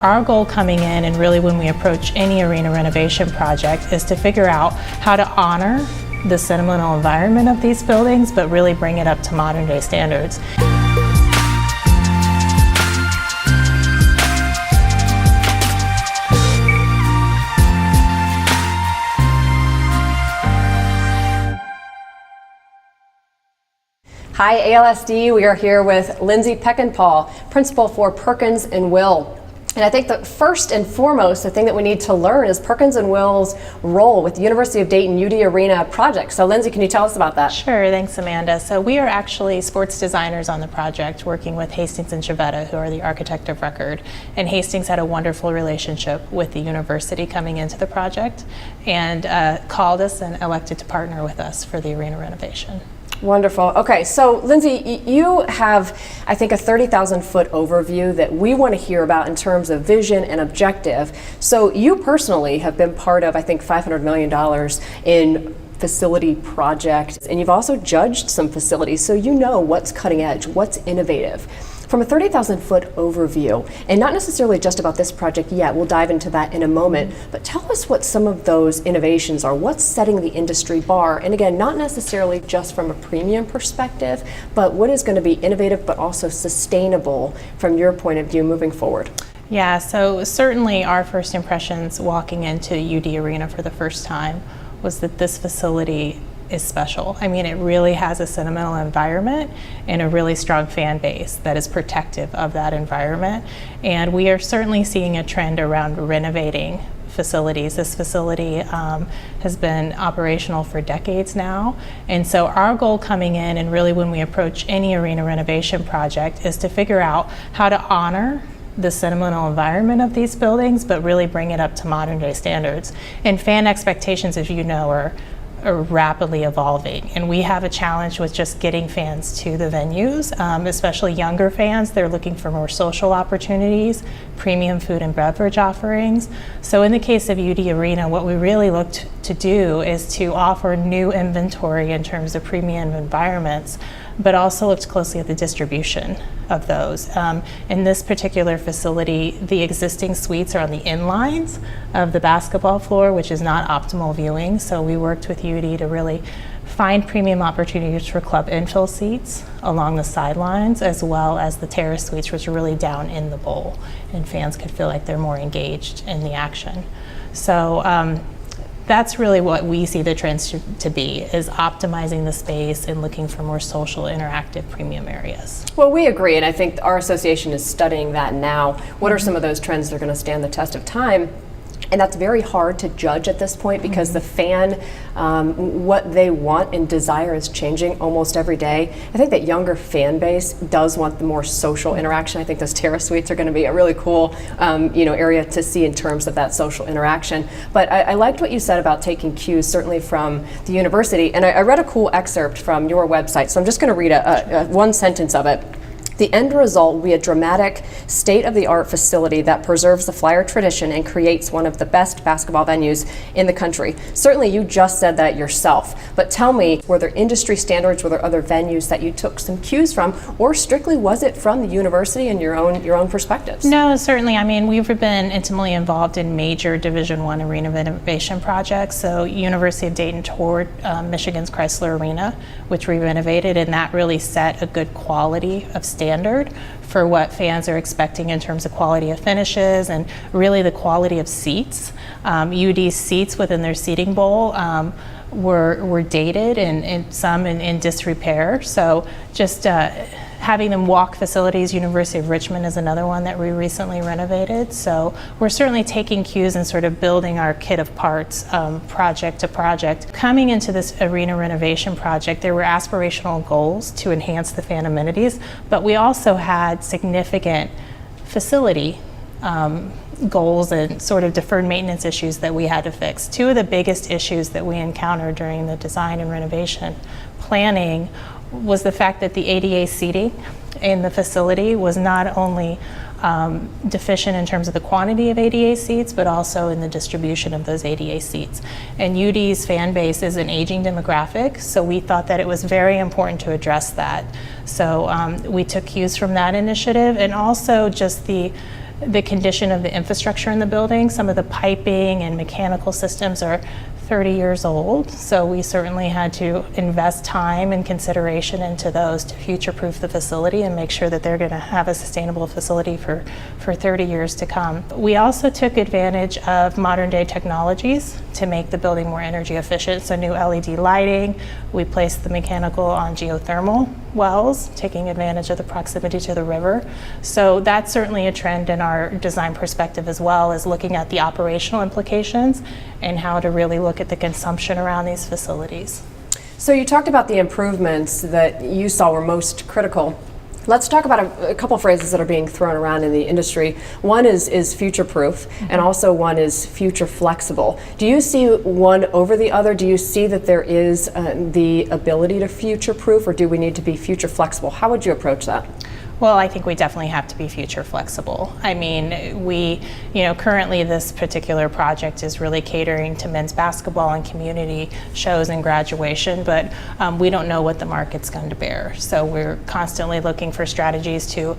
Our goal coming in, and really when we approach any arena renovation project, is to figure out how to honor the sentimental environment of these buildings, but really bring it up to modern day standards. Hi ALSD, we are here with Lindsey Peckinpaugh, Principal for Perkins+Will. And I think that first and foremost, the thing that we need to learn is Perkins+Will's role with the University of Dayton UD Arena project. So Lindsey, can you tell us about that? Sure, thanks Amanda. So we are actually sports designers on the project, working with Hastings and Chevetta, who are the architect of record. And Hastings had a wonderful relationship with the university coming into the project, and called us and elected to partner with us for the arena renovation. Wonderful. Okay, so Lindsey, you have, I think, a 30,000 foot overview that we want to hear about in terms of vision and objective. So you personally have been part of, I think, $500 million in facility projects, and you've also judged some facilities, so you know what's cutting edge, what's innovative. From a 30,000 foot overview, and not necessarily just about this project yet, we'll dive into that in a moment, but tell us what some of those innovations are, what's setting the industry bar, and again, not necessarily just from a premium perspective, but what is going to be innovative but also sustainable from your point of view moving forward. Yeah, so certainly our first impressions walking into UD Arena for the first time was that this facility is special. I mean, it really has a sentimental environment and a really strong fan base that is protective of that environment. And we are certainly seeing a trend around renovating facilities. This facility has been operational for decades now. And so our goal coming in, and really when we approach any arena renovation project, is to figure out how to honor the sentimental environment of these buildings, but really bring it up to modern day standards. And fan expectations, as you know, are rapidly evolving, and we have a challenge with just getting fans to the venues, especially younger fans. They're looking for more social opportunities, premium food and beverage offerings. So in the case of UD Arena, what we really looked to do is to offer new inventory in terms of premium environments, but also looked closely at the distribution of those. In this particular facility, the existing suites are on the inlines of the basketball floor, which is not optimal viewing. So we worked with UD to really find premium opportunities for club infill seats along the sidelines, as well as the terrace suites, which are really down in the bowl, and fans could feel like they're more engaged in the action. So that's really what we see the trends to be, is optimizing the space and looking for more social, interactive premium areas. Well, we agree, and I think our association is studying that now. What are some of those trends that are going to stand the test of time? And that's very hard to judge at this point, because the fan, what they want and desire is changing almost every day. I think that younger fan base does want the more social interaction. I think those terrace suites are going to be a really cool area to see in terms of that social interaction. But I liked what you said about taking cues, certainly from the university. And I read a cool excerpt from your website, so I'm just going to read one sentence of it. The end result will be a dramatic, state-of-the-art facility that preserves the Flyer tradition and creates one of the best basketball venues in the country. Certainly, you just said that yourself, but tell me, were there industry standards, were there other venues that you took some cues from, or strictly was it from the university and your own perspectives? No, certainly. I mean, we've been intimately involved in major Division I arena renovation projects. So University of Dayton toured Michigan's Chrysler Arena, which we renovated, and that really set a good quality of standard for what fans are expecting in terms of quality of finishes and really the quality of seats. UD's seats within their seating bowl were dated and some in disrepair. So just having them walk facilities. University of Richmond is another one that we recently renovated. So we're certainly taking cues and sort of building our kit of parts project to project. Coming into this arena renovation project, there were aspirational goals to enhance the fan amenities, but we also had significant facility goals and sort of deferred maintenance issues that we had to fix. Two of the biggest issues that we encountered during the design and renovation planning was the fact that the ADA seating in the facility was not only deficient in terms of the quantity of ADA seats, but also in the distribution of those ADA seats. And UD's fan base is an aging demographic, so we thought that it was very important to address that. So we took cues from that initiative, and also just the the condition of the infrastructure in the building. Some of the piping and mechanical systems are 30 years old, so we certainly had to invest time and consideration into those to future-proof the facility and make sure that they're going to have a sustainable facility for 30 years to come. We also took advantage of modern-day technologies to make the building more energy efficient, so new LED lighting. We placed the mechanical on geothermal wells, taking advantage of the proximity to the river. So that's certainly a trend in our design perspective, as well as looking at the operational implications and how to really look at the consumption around these facilities. So you talked about the improvements that you saw were most critical. Let's talk about a couple phrases that are being thrown around in the industry. One is future-proof, and also one is future-flexible. Do you see one over the other? Do you see that there is the ability to future-proof, or do we need to be future-flexible? How would you approach that? Well, I think we definitely have to be future flexible. I mean, currently this particular project is really catering to men's basketball and community shows and graduation, but we don't know what the market's going to bear. So we're constantly looking for strategies to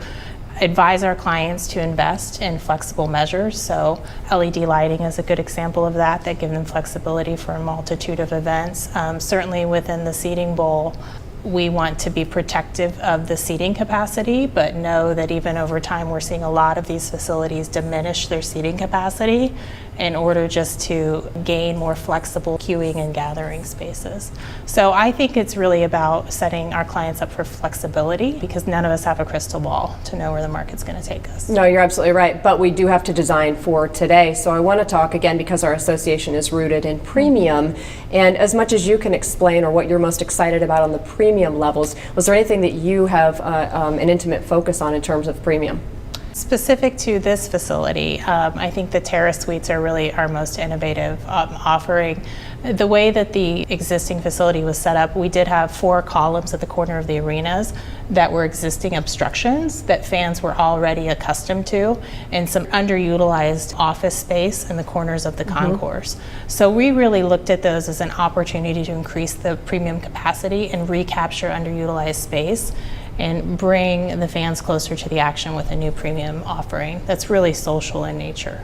advise our clients to invest in flexible measures. So LED lighting is a good example of that gives them flexibility for a multitude of events. Certainly within the seating bowl, we want to be protective of the seating capacity, but know that even over time we're seeing a lot of these facilities diminish their seating capacity in order just to gain more flexible queuing and gathering spaces. So I think it's really about setting our clients up for flexibility, because none of us have a crystal ball to know where the market's going to take us. No, you're absolutely right, but we do have to design for today. So I want to talk again, because our association is rooted in premium, and as much as you can explain or what you're most excited about on the premium levels, was there anything that you have an intimate focus on in terms of premium? Specific to this facility, I think the terrace suites are really our most innovative offering. The way that the existing facility was set up, we did have 4 columns at the corner of the arenas that were existing obstructions that fans were already accustomed to, and some underutilized office space in the corners of the concourse. So we really looked at those as an opportunity to increase the premium capacity and recapture underutilized space and bring the fans closer to the action with a new premium offering that's really social in nature.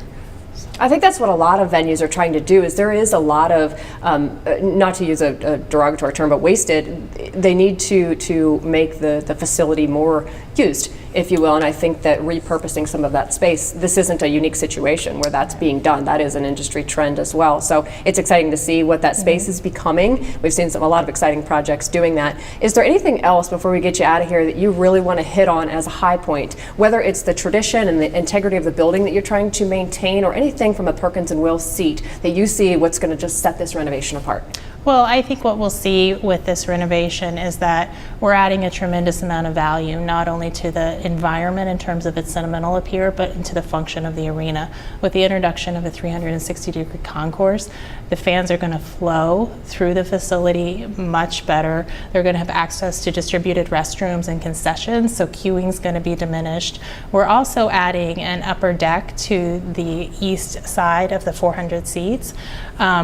I think that's what a lot of venues are trying to do. Is there is a lot of, not to use a derogatory term, but wasted. They need to make the facility more used, if you will, and I think that repurposing some of that space, this isn't a unique situation where that's being done. That is an industry trend as well. So it's exciting to see what that space is becoming. We've seen a lot of exciting projects doing that. Is there anything else before we get you out of here that you really want to hit on as a high point, whether it's the tradition and the integrity of the building that you're trying to maintain, or anything from a Perkins+Will seat that you see what's going to just set this renovation apart? Well, I think what we'll see with this renovation is that we're adding a tremendous amount of value, not only to the environment in terms of its sentimental appeal, but into the function of the arena. With the introduction of a 360-degree concourse, the fans are going to flow through the facility much better. They're going to have access to distributed restrooms and concessions, so queuing is going to be diminished. We're also adding an upper deck to the east side of the 400 seats,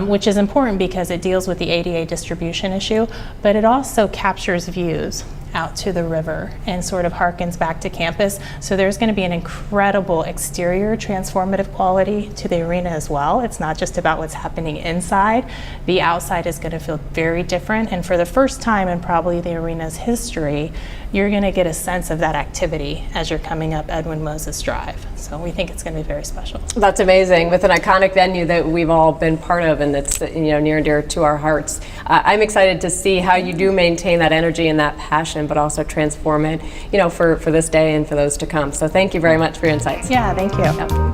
which is important because it deals with the ADA distribution issue, but it also captures views out to the river and sort of harkens back to campus. So there's going to be an incredible exterior transformative quality to the arena as well. It's not just about what's happening inside. The outside is going to feel very different, and for the first time in probably the arena's history, you're going to get a sense of that activity as you're coming up Edwin Moses Drive. So we think it's going to be very special. That's amazing, with an iconic venue that we've all been part of and that's near and dear to our hearts. I'm excited to see how you do maintain that energy and that passion, but also transform it, for this day and for those to come. So thank you very much for your insights. Yeah, thank you. Yep.